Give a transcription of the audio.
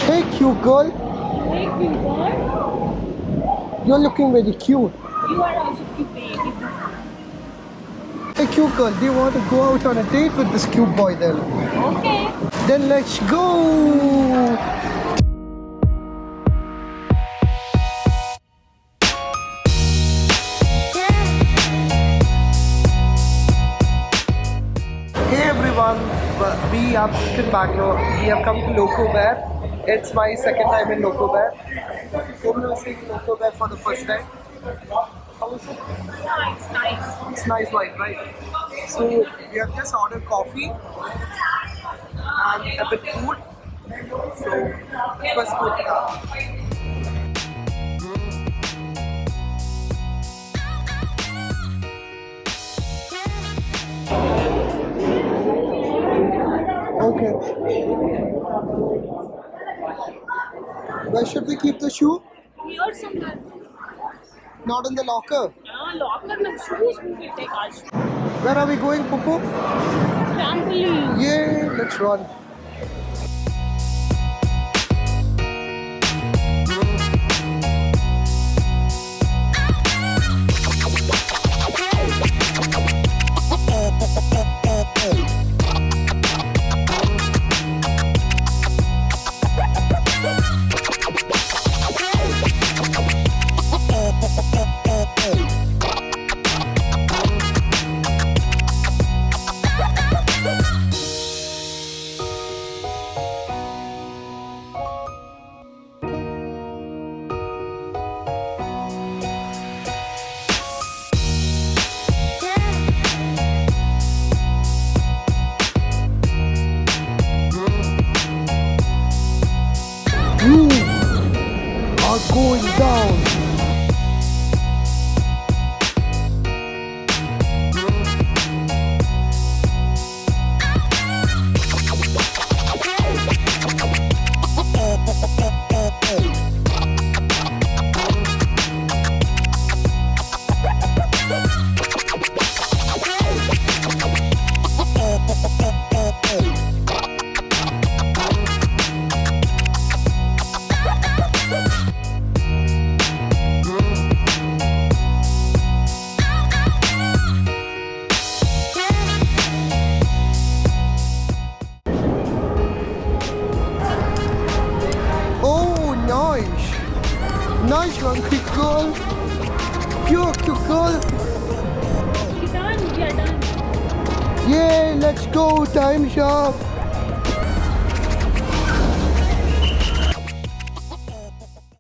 Hey, cute girl. Hey, cute boy. You're looking very cute. You are also cute, baby. Hey, cute girl. Do you want to go out on a date with this cute boy then? Okay. Then let's go. Hey everyone, we are in Bangalore. We have come to Loco Bear. It's my second time in Loco Bear. So we were seeing Loco Bear for the first time. How was it? Nice, nice. It's nice wine, right? So we have just ordered coffee and a bit food. So first food. Okay. Where should we keep the shoe? Here somewhere. Not in the locker. Locker में shoes we will take our shoes. Where are we going, Popo? Trampoline. Yay, let's run. You are going down. Oh, nice. Nice one, quick girl. Pure cute girl. We done. We are done. Yay, let's go. Time's up.